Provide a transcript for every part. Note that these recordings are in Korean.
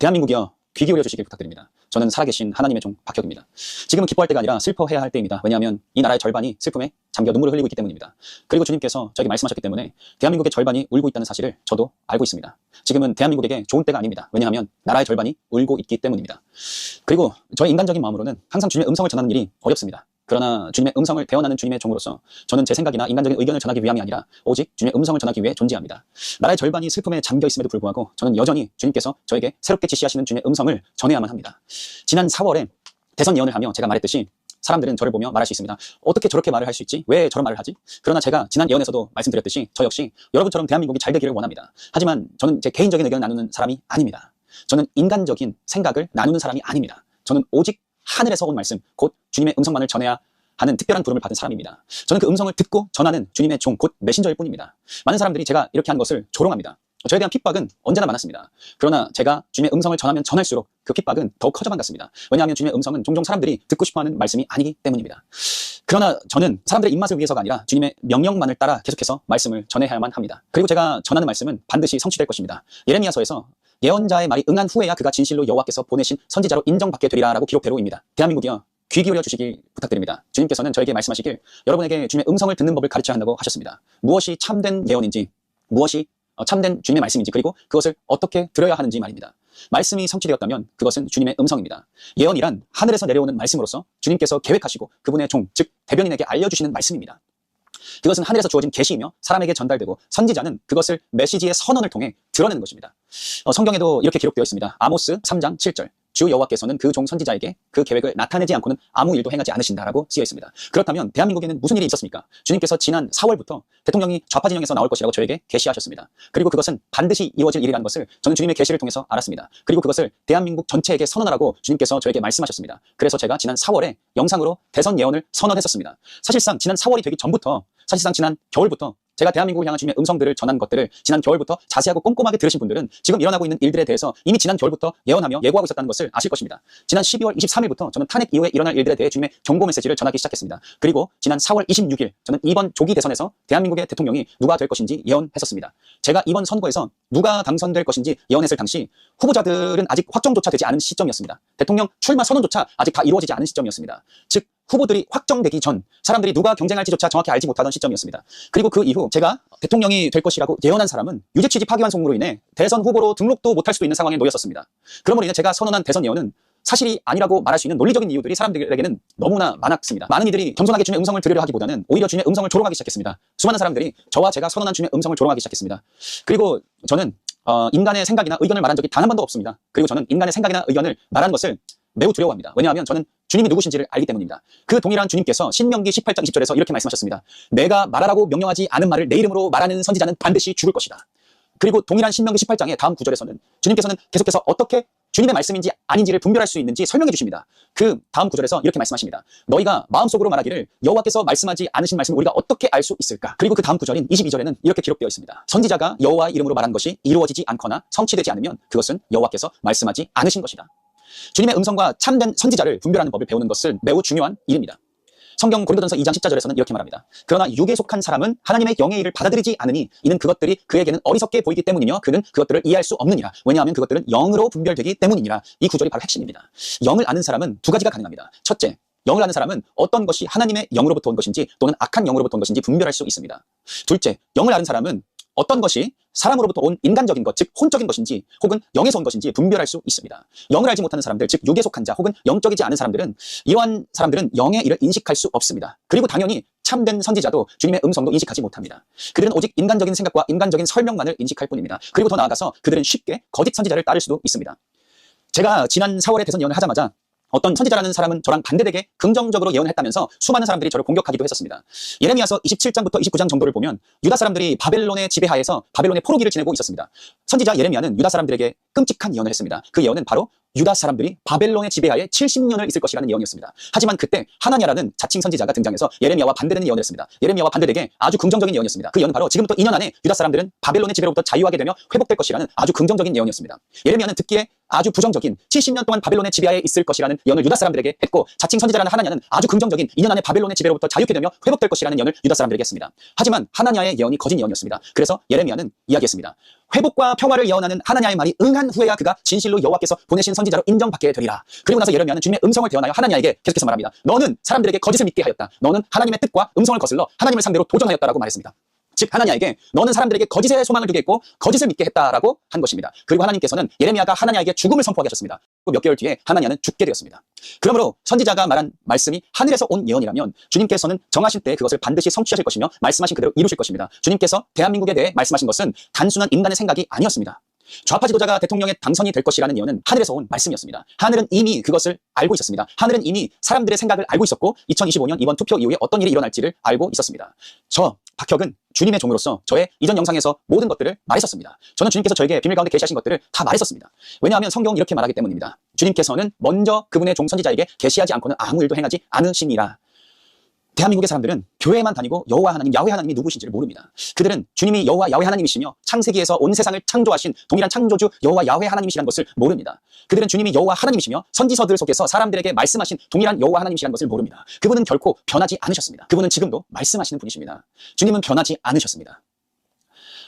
대한민국이여 귀 기울여 주시길 부탁드립니다. 저는 살아계신 하나님의 종 박혁입니다. 지금은 기뻐할 때가 아니라 슬퍼해야 할 때입니다. 왜냐하면 이 나라의 절반이 슬픔에 잠겨 눈물을 흘리고 있기 때문입니다. 그리고 주님께서 저에게 말씀하셨기 때문에 대한민국의 절반이 울고 있다는 사실을 저도 알고 있습니다. 지금은 대한민국에게 좋은 때가 아닙니다. 왜냐하면 나라의 절반이 울고 있기 때문입니다. 그리고 저의 인간적인 마음으로는 항상 주님의 음성을 전하는 일이 어렵습니다. 그러나 주님의 음성을 대언하는 주님의 종으로서 저는 제 생각이나 인간적인 의견을 전하기 위함이 아니라 오직 주님의 음성을 전하기 위해 존재합니다. 나라의 절반이 슬픔에 잠겨 있음에도 불구하고 저는 여전히 주님께서 저에게 새롭게 지시하시는 주님의 음성을 전해야만 합니다. 지난 4월에 대선 예언을 하며 제가 말했듯이 사람들은 저를 보며 말할 수 있습니다. 어떻게 저렇게 말을 할 수 있지? 왜 저런 말을 하지? 그러나 제가 지난 예언에서도 말씀드렸듯이 저 역시 여러분처럼 대한민국이 잘 되기를 원합니다. 하지만 저는 제 개인적인 의견을 나누는 사람이 아닙니다. 저는 인간적인 생각을 나누는 사람이 아닙니다. 저는 오직 하늘에서 온 말씀, 곧 주님의 음성만을 전해야 하는 특별한 부름을 받은 사람입니다. 저는 그 음성을 듣고 전하는 주님의 종, 곧 메신저일 뿐입니다. 많은 사람들이 제가 이렇게 한 것을 조롱합니다. 저에 대한 핍박은 언제나 많았습니다. 그러나 제가 주님의 음성을 전하면 전할수록 그 핍박은 더욱 커져만 갔습니다. 왜냐하면 주님의 음성은 종종 사람들이 듣고 싶어하는 말씀이 아니기 때문입니다. 그러나 저는 사람들의 입맛을 위해서가 아니라 주님의 명령만을 따라 계속해서 말씀을 전해야만 합니다. 그리고 제가 전하는 말씀은 반드시 성취될 것입니다. 예레미야서에서 예언자의 말이 응한 후에야 그가 진실로 여호와께서 보내신 선지자로 인정받게 되리라 라고 기록대로입니다. 대한민국이여 귀 기울여 주시길 부탁드립니다. 주님께서는 저에게 말씀하시길 여러분에게 주님의 음성을 듣는 법을 가르쳐야 한다고 하셨습니다. 무엇이 참된 예언인지, 무엇이 참된 주님의 말씀인지, 그리고 그것을 어떻게 들어야 하는지 말입니다. 말씀이 성취되었다면 그것은 주님의 음성입니다. 예언이란 하늘에서 내려오는 말씀으로서 주님께서 계획하시고 그분의 종, 즉 대변인에게 알려주시는 말씀입니다. 그것은 하늘에서 주어진 계시이며 사람에게 전달되고 선지자는 그것을 메시지의 선언을 통해 드러내는 것입니다. 성경에도 이렇게 기록되어 있습니다. 아모스 3장 7절. 주 여호와께서는 그 종 선지자에게 그 계획을 나타내지 않고는 아무 일도 행하지 않으신다라고 쓰여 있습니다. 그렇다면 대한민국에는 무슨 일이 있었습니까? 주님께서 지난 4월부터 대통령이 좌파 진영에서 나올 것이라고 저에게 계시하셨습니다. 그리고 그것은 반드시 이루어질 일이라는 것을 저는 주님의 계시를 통해서 알았습니다. 그리고 그것을 대한민국 전체에게 선언하라고 주님께서 저에게 말씀하셨습니다. 그래서 제가 지난 4월에 영상으로 대선 예언을 선언했었습니다. 사실상 지난 4월이 되기 전부터, 사실상 지난 겨울부터 제가 대한민국을 향한 주님의 음성들을 전한 것들을 지난 겨울부터 자세하고 꼼꼼하게 들으신 분들은 지금 일어나고 있는 일들에 대해서 이미 지난 겨울부터 예언하며 예고하고 있었다는 것을 아실 것입니다. 지난 12월 23일부터 저는 탄핵 이후에 일어날 일들에 대해 주님의 경고 메시지를 전하기 시작했습니다. 그리고 지난 4월 26일 저는 이번 조기 대선에서 대한민국의 대통령이 누가 될 것인지 예언했었습니다. 제가 이번 선거에서 누가 당선될 것인지 예언했을 당시 후보자들은 아직 확정조차 되지 않은 시점이었습니다. 대통령 출마 선언조차 아직 다 이루어지지 않은 시점이었습니다. 즉 후보들이 확정되기 전 사람들이 누가 경쟁할지조차 정확히 알지 못하던 시점이었습니다. 그리고 그 이후 제가 대통령이 될 것이라고 예언한 사람은 유죄 취지 파기환송으로 인해 대선 후보로 등록도 못할 수도 있는 상황에 놓였었습니다. 그러므로 인해 제가 선언한 대선 예언은 사실이 아니라고 말할 수 있는 논리적인 이유들이 사람들에게는 너무나 많았습니다. 많은 이들이 겸손하게 주님의 음성을 들으려 하기보다는 오히려 주님의 음성을 조롱하기 시작했습니다. 수많은 사람들이 저와 제가 선언한 주님의 음성을 조롱하기 시작했습니다. 그리고 저는 인간의 생각이나 의견을 말한 적이 단 한 번도 없습니다. 그리고 저는 인간의 생각이나 의견을 말하는 것을 매우 두려워합니다. 왜냐하면 저는 주님이 누구신지를 알기 때문입니다. 그 동일한 주님께서 신명기 18장 20절에서 이렇게 말씀하셨습니다. 내가 말하라고 명령하지 않은 말을 내 이름으로 말하는 선지자는 반드시 죽을 것이다. 그리고 동일한 신명기 18장의 다음 구절에서는 주님께서는 계속해서 어떻게 주님의 말씀인지 아닌지를 분별할 수 있는지 설명해 주십니다. 그 다음 구절에서 이렇게 말씀하십니다. 너희가 마음속으로 말하기를 여호와께서 말씀하지 않으신 말씀을 우리가 어떻게 알 수 있을까? 그리고 그 다음 구절인 22절에는 이렇게 기록되어 있습니다. 선지자가 여호와의 이름으로 말한 것이 이루어지지 않거나 성취되지 않으면 그것은 여호와께서 말씀하지 않으신 것이다. 주님의 음성과 참된 선지자를 분별하는 법을 배우는 것은 매우 중요한 일입니다. 성경 고린도전서 2장 14절에서는 이렇게 말합니다. 그러나 육에 속한 사람은 하나님의 영의 일을 받아들이지 않으니 이는 그것들이 그에게는 어리석게 보이기 때문이며 그는 그것들을 이해할 수 없느니라. 왜냐하면 그것들은 영으로 분별되기 때문이니라. 이 구절이 바로 핵심입니다. 영을 아는 사람은 두 가지가 가능합니다. 첫째, 영을 아는 사람은 어떤 것이 하나님의 영으로부터 온 것인지 또는 악한 영으로부터 온 것인지 분별할 수 있습니다. 둘째, 영을 아는 사람은 어떤 것이 사람으로부터 온 인간적인 것, 즉 혼적인 것인지 혹은 영에서 온 것인지 분별할 수 있습니다. 영을 알지 못하는 사람들, 즉 육에 속한 자 혹은 영적이지 않은 사람들은 이러한 사람들은 영의 일을 인식할 수 없습니다. 그리고 당연히 참된 선지자도 주님의 음성도 인식하지 못합니다. 그들은 오직 인간적인 생각과 인간적인 설명만을 인식할 뿐입니다. 그리고 더 나아가서 그들은 쉽게 거짓 선지자를 따를 수도 있습니다. 제가 지난 4월에 대선 예언을 하자마자 어떤 선지자라는 사람은 저랑 반대되게 긍정적으로 예언을 했다면서 수많은 사람들이 저를 공격하기도 했었습니다. 예레미야서 27장부터 29장 정도를 보면 유다 사람들이 바벨론의 지배하에서 바벨론의 포로기를 지내고 있었습니다. 선지자 예레미야는 유다 사람들에게 끔찍한 예언을 했습니다. 그 예언은 바로 유다 사람들이 바벨론의 지배하에 70년을 있을 것이라는 예언이었습니다. 하지만 그때 하나냐라는 자칭 선지자가 등장해서 예레미야와 반대되는 예언을 했습니다. 예레미야와 반대되게 아주 긍정적인 예언이었습니다. 그 예언은 바로 지금부터 2년 안에 유다 사람들은 바벨론의 지배로부터 자유하게 되며 회복될 것이라는 아주 긍정적인 예언이었습니다. 예레미야는 듣기에 아주 부정적인 70년 동안 바벨론의 지배하에 있을 것이라는 예언을 유다 사람들에게 했고, 자칭 선지자라는 하나냐는 아주 긍정적인 2년 안에 바벨론의 지배로부터 자유케 되며 회복될 것이라는 예언을 유다 사람들에게 했습니다. 하지만 하나냐의 예언이 거짓 예언이었습니다. 그래서 예레미야는 이야기했습니다. 회복과 평화를 예언하는 하나냐의 말이 응한 후에야 그가 진실로 여호와께서 보내신 선지자로 인정받게 되리라. 그리고 나서 예레미야는 주님의 음성을 대언하여 하나냐에게 계속해서 말합니다. 너는 사람들에게 거짓을 믿게 하였다. 너는 하나님의 뜻과 음성을 거슬러 하나님을 상대로 도전하였다라고 말했습니다. 즉 하나냐에게 너는 사람들에게 거짓의 소망을 두게 했고 거짓을 믿게 했다라고 한 것입니다. 그리고 하나님께서는 예레미야가 하나냐에게 죽음을 선포하게 하셨습니다. 몇 개월 뒤에 하나냐는 죽게 되었습니다. 그러므로 선지자가 말한 말씀이 하늘에서 온 예언이라면 주님께서는 정하실 때 그것을 반드시 성취하실 것이며 말씀하신 그대로 이루실 것입니다. 주님께서 대한민국에 대해 말씀하신 것은 단순한 인간의 생각이 아니었습니다. 좌파 지도자가 대통령에 당선이 될 것이라는 예언은 하늘에서 온 말씀이었습니다. 하늘은 이미 그것을 알고 있었습니다. 하늘은 이미 사람들의 생각을 알고 있었고 2025년 이번 투표 이후에 어떤 일이 일어날지를 알고 있었습니다. 저 박혁은 주님의 종으로서 저의 이전 영상에서 모든 것들을 말했었습니다. 저는 주님께서 저에게 비밀 가운데 계시하신 것들을 다 말했었습니다. 왜냐하면 성경은 이렇게 말하기 때문입니다. 주님께서는 먼저 그분의 종 선지자에게 계시하지 않고는 아무 일도 행하지 않으시니라. 대한민국의 사람들은 교회에만 다니고 여호와 하나님, 야훼 하나님이 누구신지를 모릅니다. 그들은 주님이 여호와 야훼 하나님이시며 창세기에서 온 세상을 창조하신 동일한 창조주 여호와 야훼 하나님이시라는 것을 모릅니다. 그들은 주님이 여호와 하나님이시며 선지서들 속에서 사람들에게 말씀하신 동일한 여호와 하나님이시라는 것을 모릅니다. 그분은 결코 변하지 않으셨습니다. 그분은 지금도 말씀하시는 분이십니다. 주님은 변하지 않으셨습니다.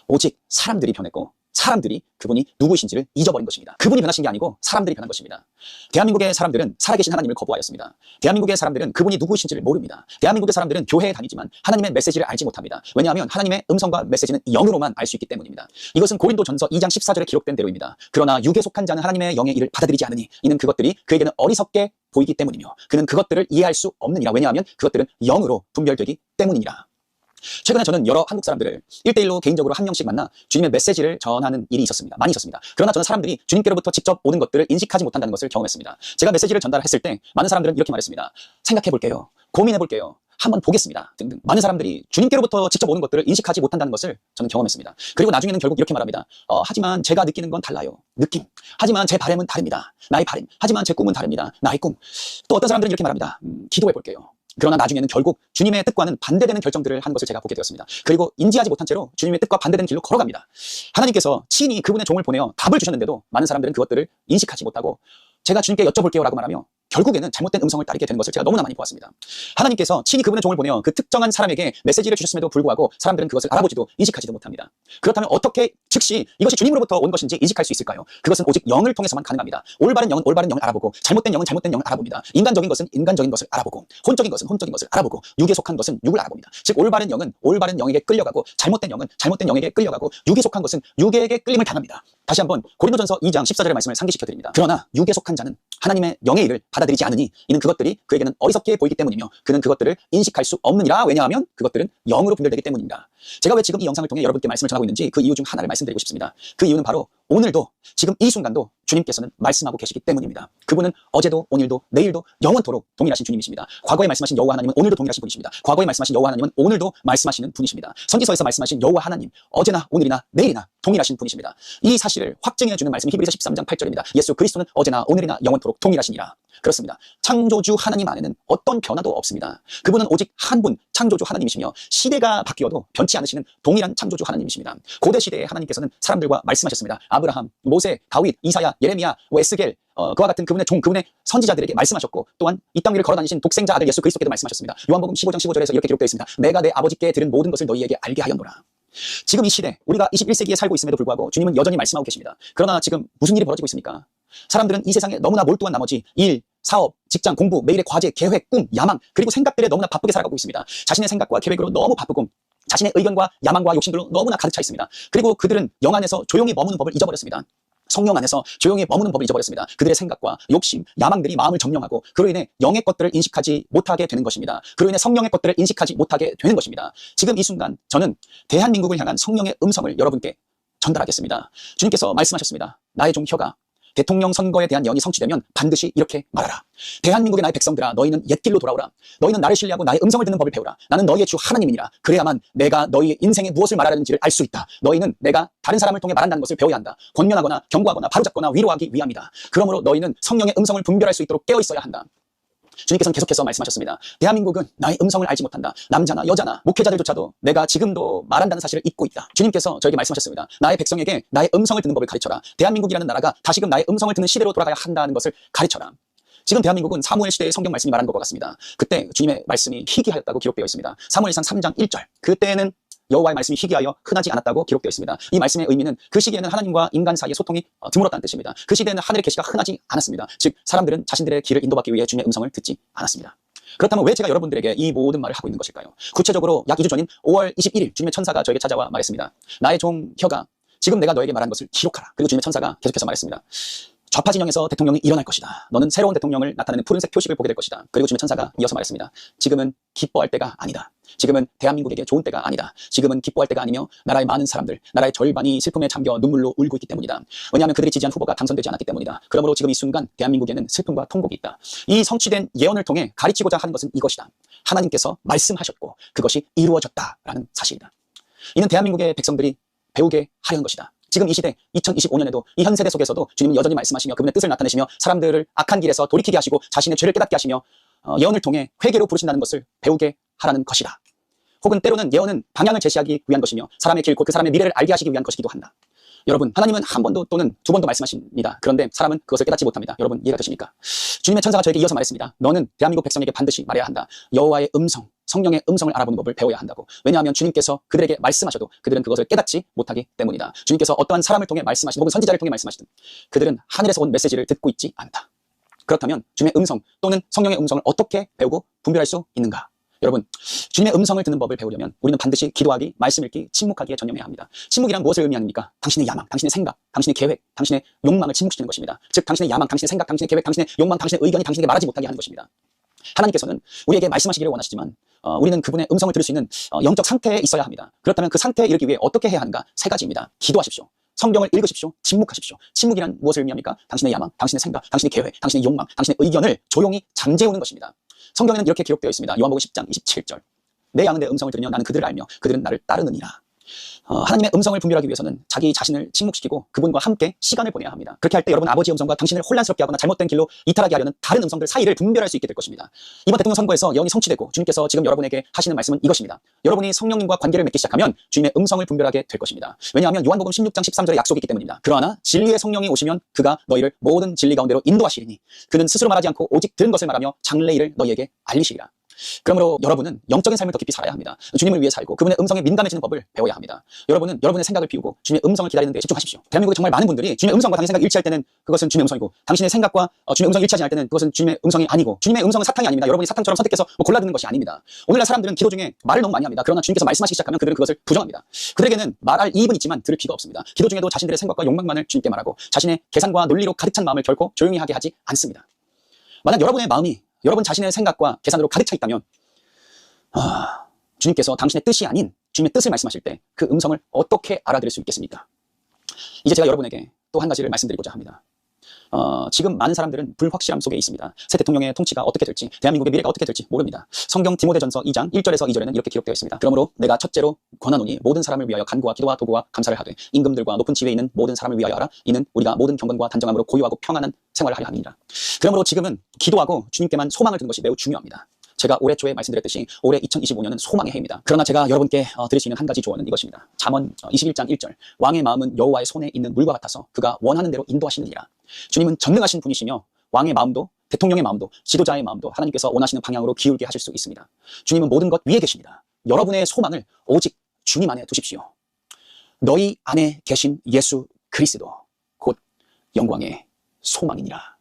오직 사람들이 변했고 사람들이 그분이 누구이신지를 잊어버린 것입니다. 그분이 변하신 게 아니고 사람들이 변한 것입니다. 대한민국의 사람들은 살아계신 하나님을 거부하였습니다. 대한민국의 사람들은 그분이 누구이신지를 모릅니다. 대한민국의 사람들은 교회에 다니지만 하나님의 메시지를 알지 못합니다. 왜냐하면 하나님의 음성과 메시지는 영으로만 알 수 있기 때문입니다. 이것은 고린도전서 2장 14절에 기록된 대로입니다. 그러나 육에 속한 자는 하나님의 영의 일을 받아들이지 않으니 이는 그것들이 그에게는 어리석게 보이기 때문이며 그는 그것들을 이해할 수 없느니라. 왜냐하면 그것들은 영으로 분별되기 때문이니라. 최근에 저는 여러 한국 사람들을 1대1로 개인적으로 한 명씩 만나 주님의 메시지를 전하는 일이 있었습니다. 많이 있었습니다. 그러나 저는 사람들이 주님께로부터 직접 오는 것들을 인식하지 못한다는 것을 경험했습니다. 제가 메시지를 전달했을 때 많은 사람들은 이렇게 말했습니다. 생각해 볼게요. 고민해 볼게요. 한번 보겠습니다. 등등. 많은 사람들이 주님께로부터 직접 오는 것들을 인식하지 못한다는 것을 저는 경험했습니다. 그리고 나중에는 결국 이렇게 말합니다. 하지만 제가 느끼는 건 달라요. 느낌. 하지만 제 바람은 다릅니다. 나의 바람. 하지만 제 꿈은 다릅니다. 나의 꿈. 또 어떤 사람들은 이렇게 말합니다. 기도해 볼게요. 그러나 나중에는 결국 주님의 뜻과는 반대되는 결정들을 하는 것을 제가 보게 되었습니다. 그리고 인지하지 못한 채로 주님의 뜻과 반대되는 길로 걸어갑니다. 하나님께서 친히 그분의 종을 보내어 답을 주셨는데도 많은 사람들은 그것들을 인식하지 못하고 제가 주님께 여쭤볼게요 라고 말하며 결국에는 잘못된 음성을 따르게 되는 것을 제가 너무나 많이 보았습니다. 하나님께서 친히 그분의 종을 보내어 그 특정한 사람에게 메시지를 주셨음에도 불구하고 사람들은 그것을 알아보지도 인식하지도 못합니다. 그렇다면 어떻게 즉시 이것이 주님으로부터 온 것인지 인식할 수 있을까요? 그것은 오직 영을 통해서만 가능합니다. 올바른 영은 올바른 영을 알아보고 잘못된 영은 잘못된 영을 알아봅니다. 인간적인 것은 인간적인 것을 알아보고 혼적인 것은 혼적인 것을 알아보고 육에 속한 것은 육을 알아봅니다. 즉 올바른 영은 올바른 영에게 끌려가고 잘못된 영은 잘못된 영에게 끌려가고 육에 속한 것은 육에게 끌림을 당합니다. 다시 한번 고린도전서 2장 14절의 말씀을 상기시켜드립니다. 그러나 육에 속한 자는 하나님의 영의 일을 받아들이지 않으니 이는 그것들이 그에게는 어리석게 보이기 때문이며 그는 그것들을 인식할 수 없느니라. 왜냐하면 그것들은 영으로 분별되기 때문입니다. 제가 왜 지금 이 영상을 통해 여러분께 말씀을 전하고 있는지 그 이유 중 하나를 말씀드리고 싶습니다. 그 이유는 바로 오늘도 지금 이 순간도 주님께서는 말씀하고 계시기 때문입니다. 그분은 어제도 오늘도 내일도 영원토록 동일하신 주님이십니다. 과거에 말씀하신 여호와 하나님은 오늘도 동일하신 분이십니다. 과거에 말씀하신 여호와 하나님은 오늘도 말씀하시는 분이십니다. 선지서에서 말씀하신 여호와 하나님 어제나 오늘이나 내일이나 동일하신 분이십니다. 이 사실을 확증해주는 말씀이 히브리서 13장 8절입니다. 예수 그리스도는 어제나 오늘이나 영원토록 동일하시니라. 그렇습니다. 창조주 하나님 안에는 어떤 변화도 없습니다. 그분은 오직 한 분 창조주 하나님이시며 시대가 바뀌어도 변치 않으시는 동일한 창조주 하나님이십니다. 고대 시대에 하나님께서는 사람들과 말씀하셨습니다. 아브라함, 모세, 다윗, 이사야, 예레미야, 에스겔 그와 같은 그분의 종, 그분의 선지자들에게 말씀하셨고 또한 이 땅 위를 걸어다니신 독생자 아들 예수 그리스도께도 말씀하셨습니다. 요한복음 15장 15절에서 이렇게 기록되어 있습니다. 내가 내 아버지께 들은 모든 것을 너희에게 알게 하였노라. 지금 이 시대 우리가 21세기에 살고 있음에도 불구하고 주님은 여전히 말씀하고 계십니다. 그러나 지금 무슨 일이 벌어지고 있습니까? 사람들은 이 세상에 너무나 몰두한 나머지 일, 사업, 직장, 공부, 매일의 과제, 계획, 꿈, 야망 그리고 생각들에 너무나 바쁘게 살아가고 있습니다. 자신의 생각과 계획으로 너무 바쁘고 자신의 의견과 야망과 욕심들로 너무나 가득 차 있습니다. 그리고 그들은 영 안에서 조용히 머무는 법을 잊어버렸습니다. 성령 안에서 조용히 머무는 법을 잊어버렸습니다. 그들의 생각과 욕심, 야망들이 마음을 점령하고 그로 인해 영의 것들을 인식하지 못하게 되는 것입니다. 그로 인해 성령의 것들을 인식하지 못하게 되는 것입니다. 지금 이 순간 저는 대한민국을 향한 성령의 음성을 여러분께 전달하겠습니다. 주님께서 말씀하셨습니다. 나의 종 혀가 대통령 선거에 대한 예언이 성취되면 반드시 이렇게 말하라. 대한민국의 나의 백성들아 너희는 옛길로 돌아오라. 너희는 나를 신뢰하고 나의 음성을 듣는 법을 배우라. 나는 너희의 주 하나님이니라. 그래야만 내가 너희의 인생에 무엇을 말하는지를 알 수 있다. 너희는 내가 다른 사람을 통해 말한다는 것을 배워야 한다. 권면하거나 경고하거나 바로잡거나 위로하기 위함이다. 그러므로 너희는 성령의 음성을 분별할 수 있도록 깨어 있어야 한다. 주님께서는 계속해서 말씀하셨습니다. 대한민국은 나의 음성을 알지 못한다. 남자나 여자나 목회자들조차도 내가 지금도 말한다는 사실을 잊고 있다. 주님께서 저에게 말씀하셨습니다. 나의 백성에게 나의 음성을 듣는 법을 가르쳐라. 대한민국이라는 나라가 다시금 나의 음성을 듣는 시대로 돌아가야 한다는 것을 가르쳐라. 지금 대한민국은 사무엘 시대의 성경 말씀이 말하는 것과 같습니다. 그때 주님의 말씀이 희귀하였다고 기록되어 있습니다. 사무엘상 3장 1절. 그때는 여호와의 말씀이 희귀하여 흔하지 않았다고 기록되어 있습니다. 이 말씀의 의미는 그 시기에는 하나님과 인간 사이의 소통이 드물었다는 뜻입니다. 그 시대에는 하늘의 계시가 흔하지 않았습니다. 즉 사람들은 자신들의 길을 인도받기 위해 주님의 음성을 듣지 않았습니다. 그렇다면 왜 제가 여러분들에게 이 모든 말을 하고 있는 것일까요? 구체적으로 약 2주 전인 5월 21일 주님의 천사가 저에게 찾아와 말했습니다. 나의 종 혀가 지금 내가 너에게 말한 것을 기록하라. 그리고 주님의 천사가 계속해서 말했습니다. 좌파 진영에서 대통령이 일어날 것이다. 너는 새로운 대통령을 나타내는 푸른색 표식을 보게 될 것이다. 그리고 주님의 천사가 이어서 말했습니다. 지금은 기뻐할 때가 아니다. 지금은 대한민국에게 좋은 때가 아니다. 지금은 기뻐할 때가 아니며 나라의 많은 사람들, 나라의 절반이 슬픔에 잠겨 눈물로 울고 있기 때문이다. 왜냐하면 그들이 지지한 후보가 당선되지 않았기 때문이다. 그러므로 지금 이 순간 대한민국에는 슬픔과 통곡이 있다. 이 성취된 예언을 통해 가르치고자 하는 것은 이것이다. 하나님께서 말씀하셨고 그것이 이루어졌다라는 사실이다. 이는 대한민국의 백성들이 배우게 하려는 것이다. 지금 이 시대 2025년에도 이 현 세대 속에서도 주님은 여전히 말씀하시며 그분의 뜻을 나타내시며 사람들을 악한 길에서 돌이키게 하시고 자신의 죄를 깨닫게 하시며 예언을 통해 회개로 부르신다는 것을 배우게 하라는 것이다. 혹은 때로는 예언은 방향을 제시하기 위한 것이며 사람의 길, 곧 그 사람의 미래를 알게 하시기 위한 것이기도 한다. 여러분, 하나님은 한 번도 또는 두 번도 말씀하십니다. 그런데 사람은 그것을 깨닫지 못합니다. 여러분 이해가 되십니까? 주님의 천사가 저에게 이어서 말했습니다. 너는 대한민국 백성에게 반드시 말해야 한다. 여호와의 음성, 성령의 음성을 알아보는 법을 배워야 한다고. 왜냐하면 주님께서 그들에게 말씀하셔도 그들은 그것을 깨닫지 못하기 때문이다. 주님께서 어떠한 사람을 통해 말씀하시든 혹은 선지자를 통해 말씀하시든 그들은 하늘에서 온 메시지를 듣고 있지 않다. 그렇다면 주님의 음성 또는 성령의 음성을 어떻게 배우고 분별할 수 있는가? 여러분, 주님의 음성을 듣는 법을 배우려면 우리는 반드시 기도하기, 말씀 읽기, 침묵하기에 전념해야 합니다. 침묵이란 무엇을 의미합니까? 당신의 야망, 당신의 생각, 당신의 계획, 당신의 욕망을 침묵시키는 것입니다. 즉 당신의 야망, 당신의 생각, 당신의 계획, 당신의 욕망, 당신의 의견이 당신에게 말하지 못하게 하는 것입니다. 하나님께서는 우리에게 말씀하시기를 원하시지만 우리는 그분의 음성을 들을 수 있는 영적 상태에 있어야 합니다. 그렇다면 그 상태에 이르기 위해 어떻게 해야 하는가? 세 가지입니다. 기도하십시오. 성경을 읽으십시오. 침묵하십시오. 침묵이란 무엇을 의미합니까? 당신의 야망, 당신의 생각, 당신의 계획, 당신의 욕망, 당신의 의견을 조용히 잠재우는 것입니다. 성경에는 이렇게 기록되어 있습니다. 요한복음 10장 27절. 내 양은 내 음성을 들으며 나는 그들을 알며 그들은 나를 따르느니라. 하나님의 음성을 분별하기 위해서는 자기 자신을 침묵시키고 그분과 함께 시간을 보내야 합니다. 그렇게 할 때 여러분 아버지의 음성과 당신을 혼란스럽게 하거나 잘못된 길로 이탈하게 하려는 다른 음성들 사이를 분별할 수 있게 될 것입니다. 이번 대통령 선거에서 예언이 성취되고 주님께서 지금 여러분에게 하시는 말씀은 이것입니다. 여러분이 성령님과 관계를 맺기 시작하면 주님의 음성을 분별하게 될 것입니다. 왜냐하면 요한복음 16장 13절에 약속이 있기 때문입니다. 그러나 진리의 성령이 오시면 그가 너희를 모든 진리 가운데로 인도하시리니 그는 스스로 말하지 않고 오직 들은 것을 말하며 장래 일을 너희에게 알리시리라. 그러므로 여러분은 영적인 삶을 더 깊이 살아야 합니다. 주님을 위해 살고 그분의 음성에 민감해지는 법을 배워야 합니다. 여러분은 여러분의 생각을 비우고 주님의 음성을 기다리는 데 집중하십시오. 대한민국에 정말 많은 분들이 주님의 음성과 당신의 생각이 일치할 때는 그것은 주님의 음성이고 당신의 생각과 주님의 음성이 일치하지 않을 때는 그것은 주님의 음성이 아니고 주님의 음성은 사탄이 아닙니다. 여러분이 사탄처럼 선택해서 골라듣는 것이 아닙니다. 오늘날 사람들은 기도 중에 말을 너무 많이 합니다. 그러나 주님께서 말씀하시기 시작하면 그들은 그것을 부정합니다. 그들에게는 말할 이입은 있지만 들을 귀가 없습니다. 기도 중에도 자신들의 생각과 욕망만을 주님께 말하고 자신의 계산과 논리로 가득 찬 마음을 결코 조용히 하게 하지 않습니다. 만약 여러분의 마음이 여러분 자신의 생각과 계산으로 가득 차 있다면 주님께서 당신의 뜻이 아닌 주님의 뜻을 말씀하실 때 그 음성을 어떻게 알아들을 수 있겠습니까? 이제 제가 여러분에게 또 한 가지를 말씀드리고자 합니다. 지금 많은 사람들은 불확실함 속에 있습니다. 새 대통령의 통치가 어떻게 될지, 대한민국의 미래가 어떻게 될지 모릅니다. 성경 디모데전서 2장 1절에서 2절에는 이렇게 기록되어 있습니다. 그러므로 내가 첫째로 권하노니 모든 사람을 위하여 간구와 기도와 도구와 감사를 하되 임금들과 높은 지위에 있는 모든 사람을 위하여 하라. 이는 우리가 모든 경건과 단정함으로 고요하고 평안한 생활을 하려 함이니라. 그러므로 지금은 기도하고 주님께만 소망을 두는 것이 매우 중요합니다. 제가 올해 초에 말씀드렸듯이 올해 2025년은 소망의 해입니다. 그러나 제가 여러분께 드릴 수 있는 한 가지 조언은 이것입니다. 잠언 21장 1절. 왕의 마음은 여호와의 손에 있는 물과 같아서 그가 원하는 대로 인도하시느니라. 주님은 전능하신 분이시며 왕의 마음도 대통령의 마음도 지도자의 마음도 하나님께서 원하시는 방향으로 기울게 하실 수 있습니다. 주님은 모든 것 위에 계십니다. 여러분의 소망을 오직 주님 안에 두십시오. 너희 안에 계신 예수 그리스도 곧 영광의 소망이니라.